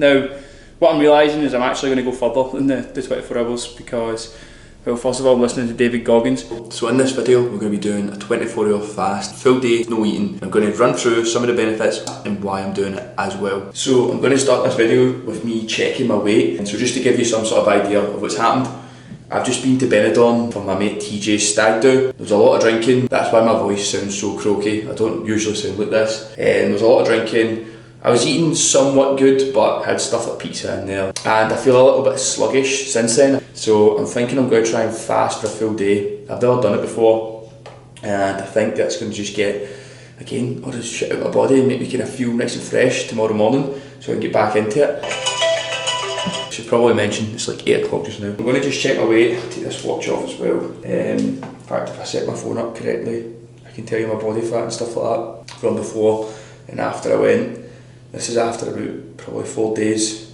Now, what I'm realising is I'm actually going to go further than the 24 hours because, well, first of all, I'm listening to David Goggins. So in this video, we're going to be doing a 24-hour fast, full day, no eating. I'm going to run through some of the benefits and why I'm doing it as well. So I'm going to start this video with me checking my weight. And so just to give you some sort of idea of what's happened, I've just been to Benidorm for my mate TJ's stag do. There was a lot of drinking, that's why my voice sounds so croaky. I don't usually sound like this. And there was a lot of drinking. I was eating somewhat good, but had stuff like pizza in there. And I feel a little bit sluggish since then. So I'm thinking I'm going to try and fast for a full day. I've never done it before. And I think that's going to just get, again, all this shit out of my body and make me kind of feel nice and fresh tomorrow morning. So I can get back into it. I should probably mention it's like 8 o'clock just now. I'm going to just check my weight, take this watch off as well. In fact, if I set my phone up correctly, I can tell you my body fat and stuff like that from before and after I went. This is after about probably 4 days.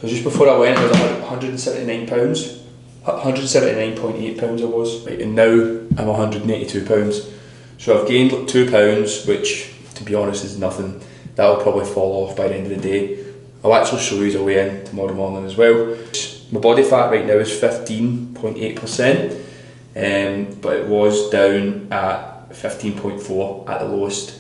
So just before I went I was 179 pounds, 179.8 pounds I was. Right, and now I'm 182 pounds. So I've gained like 2 pounds, which to be honest is nothing. That'll probably fall off by the end of the day. I'll actually show you the weigh in tomorrow morning as well. My body fat right now is 15.8%, but it was down at 15.4 at the lowest.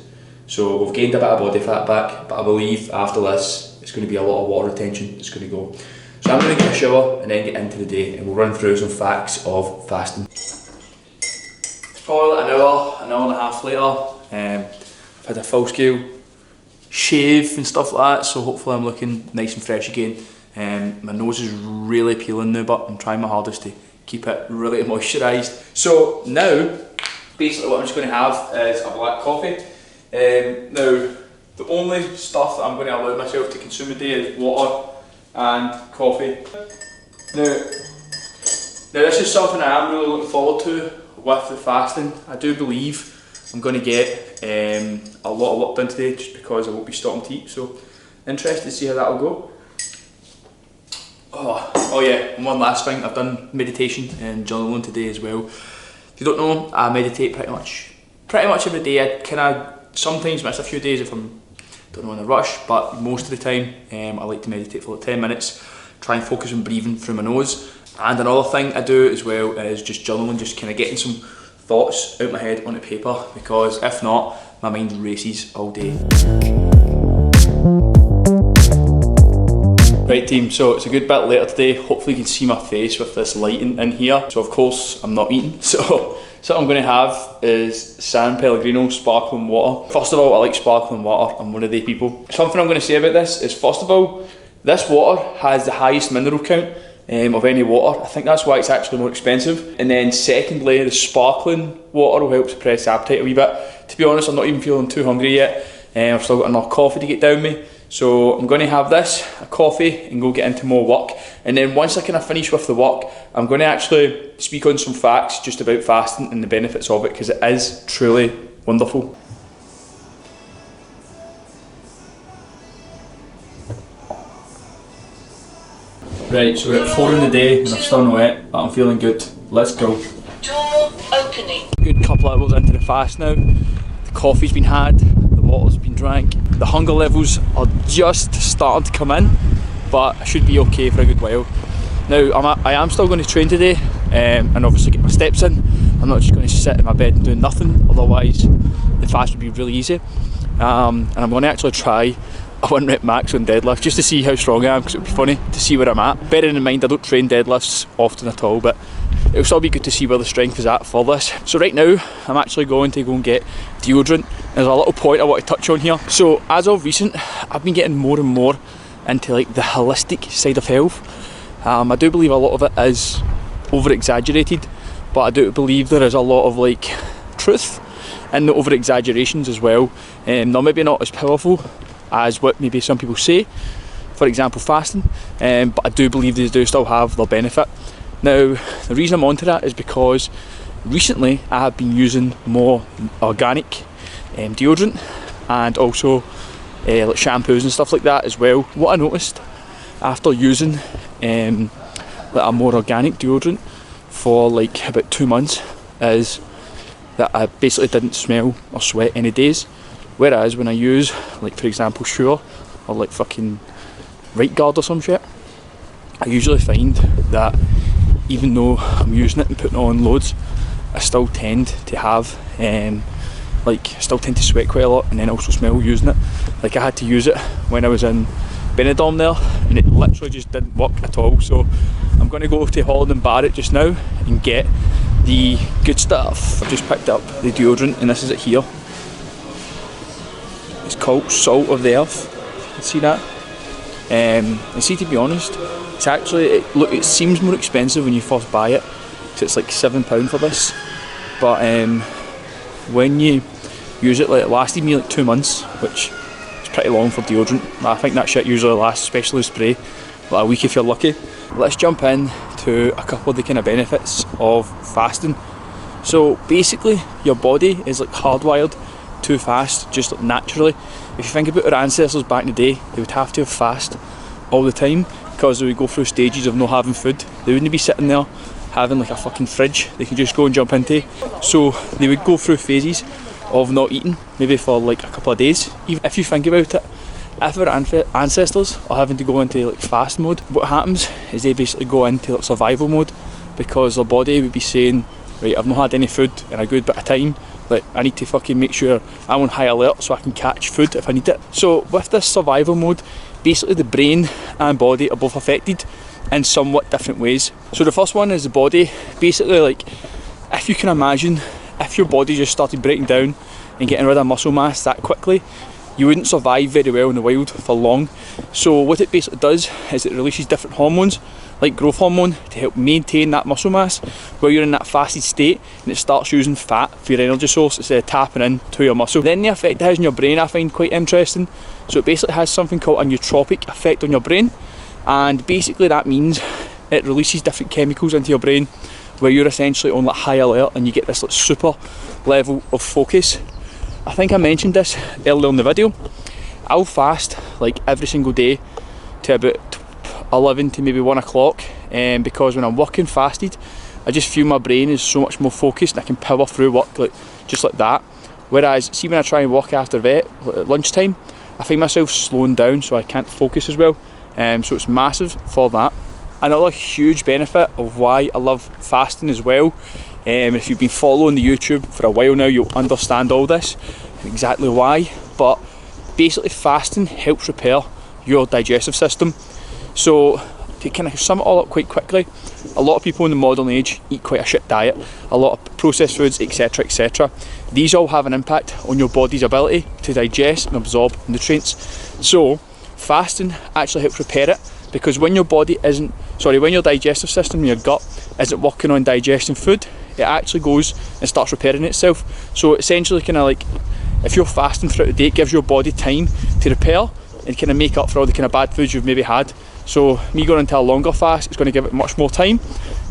So we've gained a bit of body fat back, but I believe after this it's going to be a lot of water retention that's going to go. So I'm going to get a shower and then get into the day and we'll run through some facts of fasting. It's probably like an hour and a half later. I've had a full scale shave and stuff like that, so hopefully I'm looking nice and fresh again. My nose is really peeling now, but I'm trying my hardest to keep it really moisturised. So now, basically what I'm just going to have is a black coffee. Now, the only stuff that I'm going to allow myself to consume a day is water and coffee. Now this is something I am really looking forward to with the fasting. I do believe I'm going to get a lot of work done today just because I won't be stopping to eat, so interested to see how that'll go. Oh yeah, and one last thing, I've done meditation and journaling today as well. If you don't know, I meditate pretty much every day. I kind of sometimes miss a few days if I'm in a rush, but most of the time I like to meditate for like 10 minutes, try and focus on breathing through my nose. And another thing I do as well is just journaling, just kind of getting some thoughts out my head onto paper, because if not, my mind races all day. Right team, so it's a good bit later today. Hopefully you can see my face with this lighting in here. So of course I'm not eating. So what I'm going to have is San Pellegrino sparkling water. First of all, I like sparkling water. I'm one of the people. Something I'm going to say about this is, first of all, this water has the highest mineral count of any water. I think that's why it's actually more expensive. And then secondly, the sparkling water will help suppress appetite a wee bit. To be honest, I'm not even feeling too hungry yet. I've still got enough coffee to get down me. So I'm going to have this, a coffee, and go get into more work. And then once I kind of finish with the work, I'm going to actually speak on some facts just about fasting and the benefits of it, because it is truly wonderful. Right, so we're at 4 in the day and I'm still not wet, but I'm feeling good. Let's go. Door opening. Good couple of hours into the fast now. The coffee's been had, the water's been drank. The hunger levels are just starting to come in, but I should be okay for a good while. Now, I am still going to train today and obviously get my steps in. I'm not just going to sit in my bed and do nothing, otherwise the fast would be really easy. And I'm going to actually try a 1 rep max on deadlift just to see how strong I am, because it would be funny to see where I'm at. Bearing in mind I don't train deadlifts often at all, but it'll still be good to see where the strength is at for this. So right now I'm actually going to go and get deodorant. There's a little point I want to touch on here. So as of recent, I've been getting more and more into like the holistic side of health. I do believe a lot of it is over exaggerated, but I do believe there is a lot of like truth in the over exaggerations as well. They're maybe not as powerful as what maybe some people say, for example fasting, but I do believe they do still have their benefit. Now the reason I'm onto that is because recently I have been using more organic deodorant and also like shampoos and stuff like that as well. What I noticed after using like a more organic deodorant for like about 2 months is that I basically didn't smell or sweat any days. Whereas when I use, like for example Sure or like fucking right guard or some shit, I usually find that even though I'm using it and putting on loads, I still tend to have still tend to sweat quite a lot, and then also smell using it. Like, I had to use it when I was in Benidorm there, and it literally just didn't work at all. So I'm going to go to Holland & Barrett just now and get the good stuff. I've just picked up the deodorant, and this is it here. It's called Salt of the Earth. You can see that. And see, to be honest, it's actually, it seems more expensive when you first buy it, so it's like £7 for this, but when you use it, like, it lasted me like 2 months, which is pretty long for deodorant. I think that shit usually lasts, especially spray, like a week if you're lucky. Let's jump in to a couple of the kind of benefits of fasting. So basically, your body is like hardwired to fast, just like naturally. If you think about our ancestors back in the day, they would have to fast all the time because they would go through stages of not having food. They wouldn't be sitting there having like a fucking fridge they could just go and jump into. So they would go through phases of not eating, maybe for like a couple of days. Even if you think about it, if our ancestors are having to go into like fast mode, what happens is they basically go into like survival mode, because their body would be saying, right, I've not had any food in a good bit of time, like, I need to fucking make sure I'm on high alert so I can catch food if I need it. So with this survival mode, basically the brain and body are both affected in somewhat different ways. So the first one is the body. Basically, like, if you can imagine, if your body just started breaking down and getting rid of muscle mass that quickly, you wouldn't survive very well in the wild for long. So what it basically does is it releases different hormones, like growth hormone, to help maintain that muscle mass while you're in that fasted state, and it starts using fat for your energy source instead of tapping into your muscle. Then the effect it has on your brain I find quite interesting. So it basically has something called a nootropic effect on your brain, and basically that means it releases different chemicals into your brain where you're essentially on like high alert, and you get this like super level of focus. I think I mentioned this earlier in the video. I'll fast like every single day to about 11 to maybe 1 o'clock, because when I'm working fasted, I just feel my brain is so much more focused and I can power through work like just like that. Whereas see, when I try and work after vet at lunchtime, I find myself slowing down, so I can't focus as well. So it's massive for that. Another huge benefit of why I love fasting as well, if you've been following the YouTube for a while now, you'll understand all this and exactly why. But basically fasting helps repair your digestive system. So to kind of sum it all up quite quickly, a lot of people in the modern age eat quite a shit diet, a lot of processed foods, etc, etc. These all have an impact on your body's ability to digest and absorb nutrients. So fasting actually helps repair it, because when your when your digestive system, your gut, isn't working on digesting food, it actually goes and starts repairing itself. So essentially, kind of like, if you're fasting throughout the day, it gives your body time to repair and kind of make up for all the kind of bad foods you've maybe had. So me going into a longer fast, it's going to give it much more time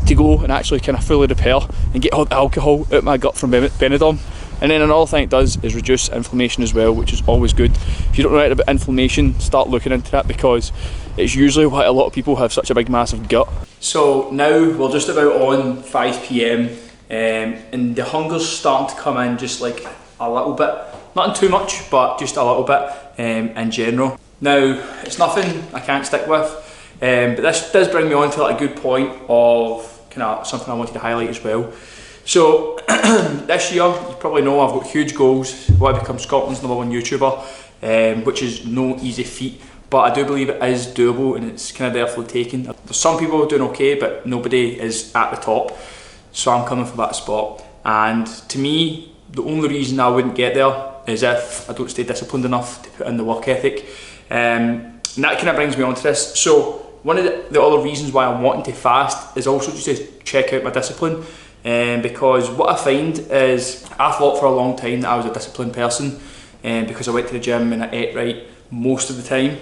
to go and actually kind of fully repair and get all the alcohol out of my gut from Benidorm. And then another thing it does is reduce inflammation as well, which is always good. If you don't know anything about inflammation, start looking into that, because it's usually why a lot of people have such a big massive gut. So now we're just about on 5 PM and the hunger's starting to come in just like a little bit. Nothing too much, but just a little bit in general. Now, it's nothing I can't stick with, but this does bring me on to like a good point of kind of something I wanted to highlight as well. So this year, you probably know I've got huge goals. I want to become Scotland's #1 YouTuber, which is no easy feat, but I do believe it is doable and it's kind of there for the taking. There's some people doing okay, but nobody is at the top, so I'm coming for that spot. And to me, the only reason I wouldn't get there is if I don't stay disciplined enough to put in the work ethic. And that kind of brings me on to this. So one of the other reasons why I'm wanting to fast is also just to check out my discipline. Because what I find is, I thought for a long time that I was a disciplined person, because I went to the gym and I ate right most of the time.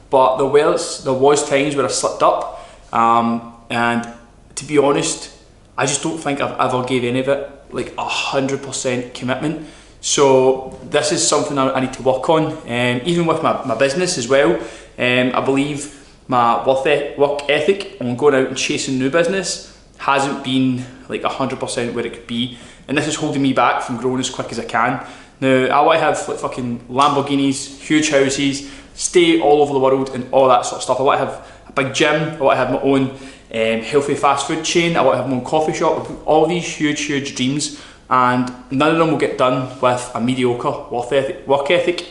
But there was times where I slipped up, and to be honest, I just don't think I've ever gave any of it like 100% commitment. So this is something I need to work on, even with my business as well. I believe my work ethic on going out and chasing new business hasn't been like 100% where it could be, and this is holding me back from growing as quick as I can. Now, I want to have like fucking Lamborghinis, huge houses, stay all over the world and all that sort of stuff. I want to have a big gym, I want to have my own healthy fast food chain, I want to have my own coffee shop, all these huge dreams, and none of them will get done with a mediocre work ethic.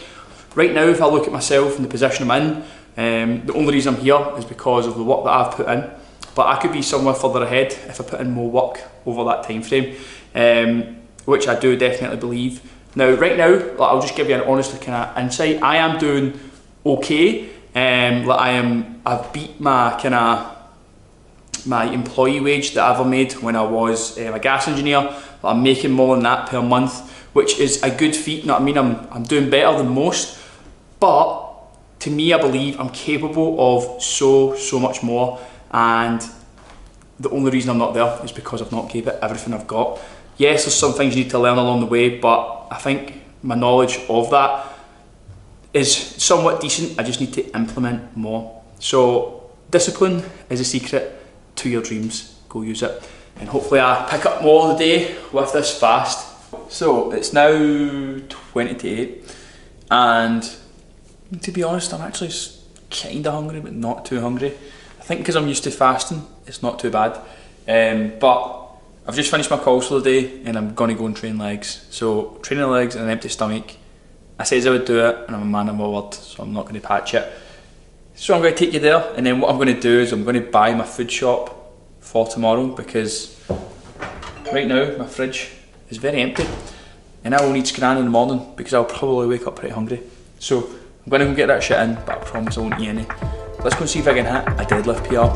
Right now, if I look at myself and the position I'm in, the only reason I'm here is because of the work that I've put in, but I could be somewhere further ahead if I put in more work over that time frame, which I do definitely believe. Now, right now, I'll just give you an honest kind of insight. I am doing okay. I've beat my employee wage that I ever made when I was a gas engineer. I'm making more than that per month, which is a good feat. You know what I mean? I'm doing better than most, but to me, I believe I'm capable of so much more, and the only reason I'm not there is because I've not gave it everything I've got. Yes, there's some things you need to learn along the way, but I think my knowledge of that is somewhat decent. I just need to implement more. So discipline is a secret to your dreams. Go use it, and hopefully I pick up more of the day with this fast. So it's now 20 to 8, and to be honest, I'm actually kinda hungry, but not too hungry. I think because I'm used to fasting, it's not too bad. But I've just finished my calls for the day, and I'm gonna go and train legs. So training legs on an empty stomach, I said I would do it, and I'm a man of my word, so I'm not gonna patch it. So I'm gonna take you there, and then what I'm gonna do is I'm gonna buy my food shop for tomorrow, because right now my fridge is very empty, and I will need scran in the morning because I'll probably wake up pretty hungry. So I'm gonna go get that shit in, but I promise I won't eat any. Let's go and see if I can hit a deadlift PR.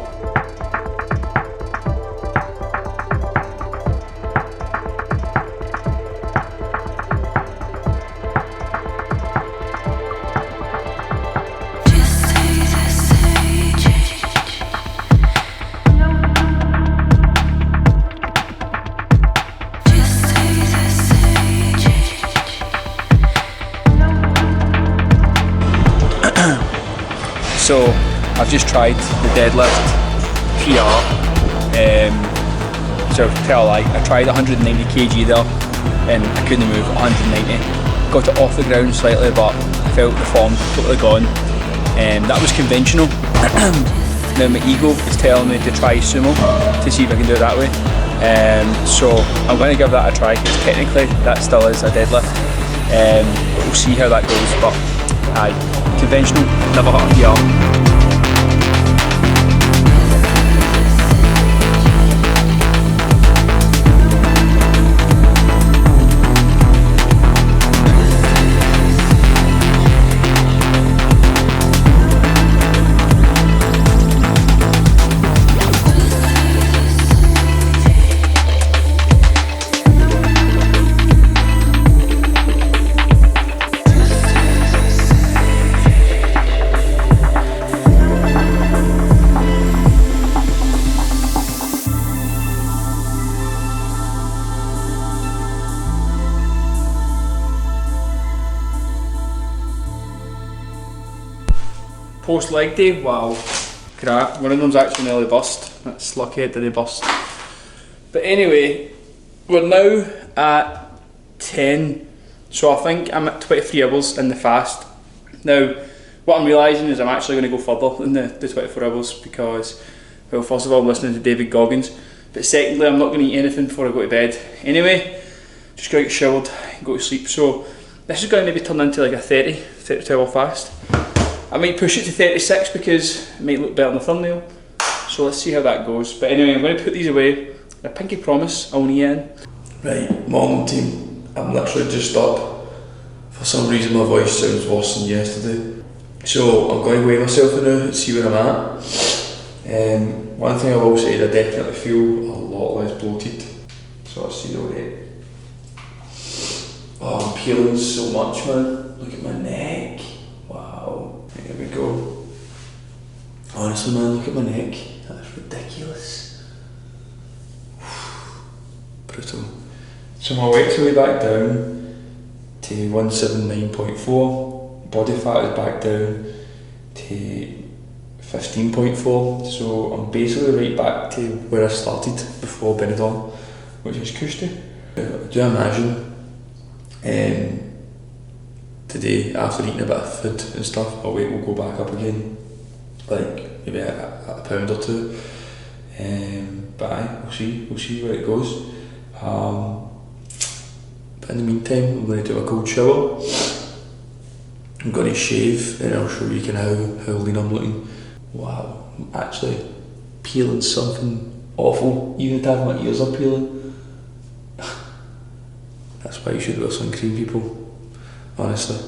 So I've just tried the deadlift PR, so to tell a lie, I tried 190 kg there and I couldn't move 190. Got it off the ground slightly, but I felt the form totally gone. That was conventional. Now my ego is telling me to try sumo to see if I can do it that way. So I'm going to give that a try, because technically that still is a deadlift. But we'll see how that goes. But aye, conventional, never hit a PR. Post leg day, wow, crap, one of them's actually nearly bust. That's lucky it didn't bust. But anyway, we're now at 10, so I think I'm at 23 hours in the fast. Now, what I'm realising is I'm actually going to go further than the 24 hours, because, well, first of all I'm listening to David Goggins, but secondly I'm not going to eat anything before I go to bed. Anyway, just going to get showered and go to sleep. So this is going to maybe turn into like a 32 hour fast. I might push it to 36 because it might look better on the thumbnail. So let's see how that goes. But anyway, I'm going to put these away. I pinky promise I won't eat in. Right, morning team. I'm literally just up. For some reason my voice sounds worse than yesterday. So I'm going to weigh myself now and see where I'm at. One thing I will say is I definitely feel a lot less bloated. So I'll see the weight. Oh, I'm peeling so much, man. Look at my neck. Wow. Here we go. Honestly, man, look at my neck. That's ridiculous. Brutal. So my weight's way back down to 179.4. Body fat is back down to 15.4. So I'm basically right back to where I started before Benidorm, which is cushy. Do you imagine today after eating a bit of food and stuff. My weight will go back up again, like maybe a pound or two. But aye, we'll see where it goes. But in the meantime, I'm going to take a cold shower. I'm going to shave, and I'll show you kind of how lean I'm looking. Wow, I'm actually peeling something awful. Even if my ears are peeling. That's why you should wear sun cream, people. Honestly.